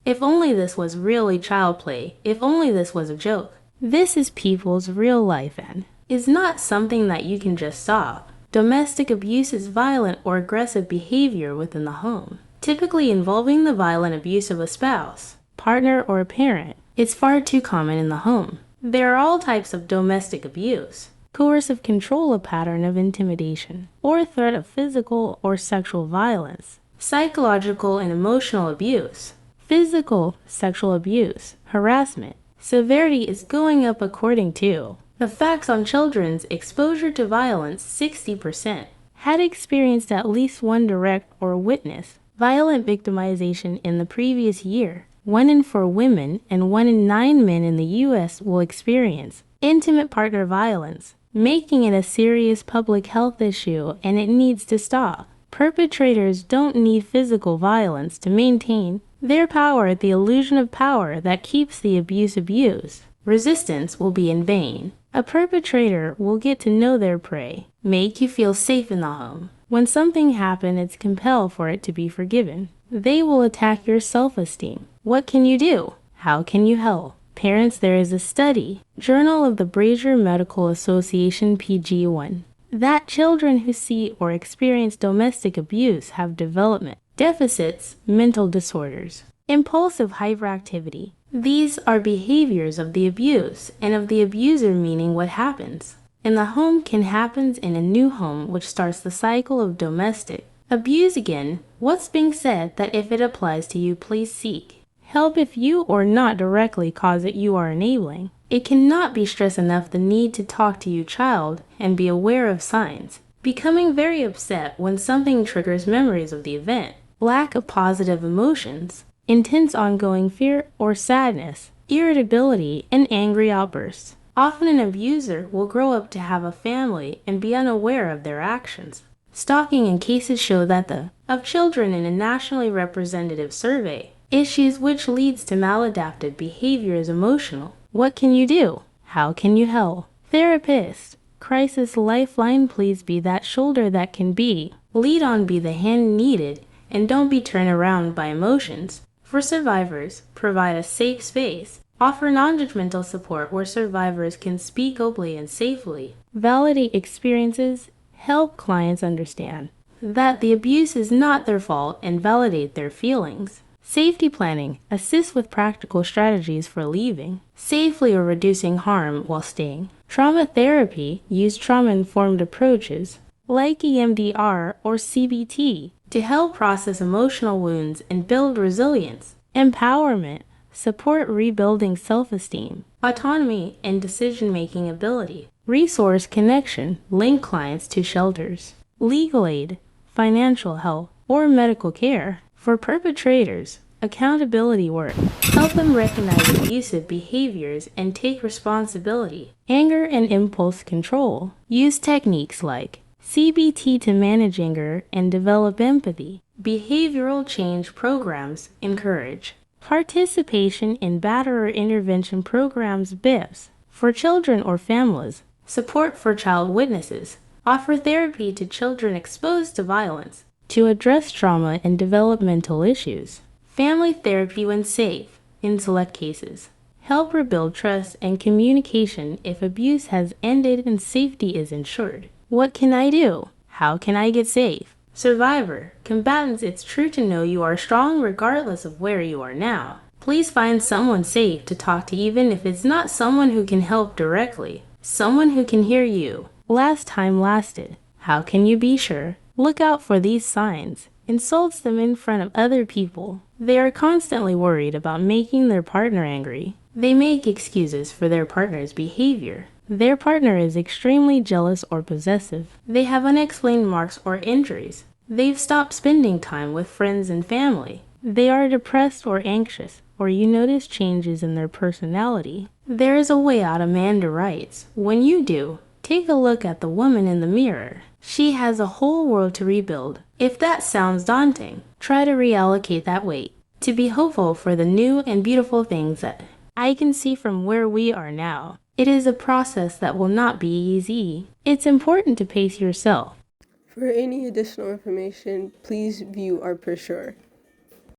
If only this was really child play, if only this was a joke. This is people's real life and is not something that you can just stop. Domestic abuse is violent or aggressive behavior within the home, typically involving the violent abuse of a spouse, partner, or a parent. It's far too common in the home. There are all types of domestic abuse. Coercive control, a pattern of intimidation, or threat of physical or sexual violence. Psychological and emotional abuse. Physical, sexual abuse, harassment. Severity is going up according to the facts on children's exposure to violence. 60% had experienced at least one direct or witness violent victimization in the previous year. 1 in 4 women and 1 in 9 men in the U.S. will experience intimate partner violence, making it a serious public health issue, and it needs to stop. Perpetrators don't need physical violence to maintain their power, the illusion of power that keeps the abuse abused. Resistance will be in vain. A perpetrator will get to know their prey, make you feel safe in the home. When something happens, it's compelled for it to be forgiven. They will attack your self-esteem. What can you do? How can you help? Parents, there is a study, Journal of the Brazier Medical Association PG1, that children who see or experience domestic abuse have development deficits, mental disorders, impulsive hyperactivity. These are behaviors of the abuse and of the abuser, meaning what happens in the home can happen in a new home, which starts the cycle of domestic abuse again. What's being said that if it applies to you, please seek help if you or not directly cause it, you are enabling. It cannot be stressed enough the need to talk to your child and be aware of signs. Becoming very upset when something triggers memories of the event. Lack of positive emotions, intense ongoing fear or sadness, irritability, and angry outbursts. Often an abuser will grow up to have a family and be unaware of their actions. Stalking in cases show that of children in a nationally representative survey, issues which leads to maladaptive behavior is emotional. What can you do? How can you help? Therapist, crisis lifeline, please be that shoulder that can be. Lead on, be the hand needed, and don't be turned around by emotions. For survivors, provide a safe space. Offer non-judgmental support where survivors can speak openly and safely. Validate experiences. Help clients understand that the abuse is not their fault and validate their feelings. Safety planning. Assist with practical strategies for leaving safely or reducing harm while staying. Trauma therapy. Use trauma-informed approaches like EMDR or CBT to help process emotional wounds and build resilience. Empowerment. Support rebuilding self-esteem, autonomy, and decision-making ability. Resource connection. Link clients to shelters, legal aid, financial help, or medical care. For perpetrators, accountability work. Help them recognize abusive behaviors and take responsibility. Anger and impulse control. Use techniques like CBT to manage anger and develop empathy. Behavioral change programs encourage participation in batterer intervention programs (BIPs) for children or families. Support for child witnesses. Offer therapy to children exposed to violence to address trauma and developmental issues. Family therapy when safe in select cases. Help rebuild trust and communication if abuse has ended and safety is ensured. What can I do? How can I get safe? Survivor, combatants, it's true to know you are strong regardless of where you are now. Please find someone safe to talk to, even if it's not someone who can help directly. Someone who can hear you. Last time lasted. How can you be sure? Look out for these signs. Insults them in front of other people. They are constantly worried about making their partner angry. They make excuses for their partner's behavior. Their partner is extremely jealous or possessive. They have unexplained marks or injuries. They've stopped spending time with friends and family. They are depressed or anxious, or you notice changes in their personality. There is a way out, Amanda writes. When you do, take a look at the woman in the mirror. She has a whole world to rebuild. If that sounds daunting, try to reallocate that weight to be hopeful for the new and beautiful things that I can see from where we are now. It is a process that will not be easy. It's important to pace yourself. For any additional information, please view our brochure.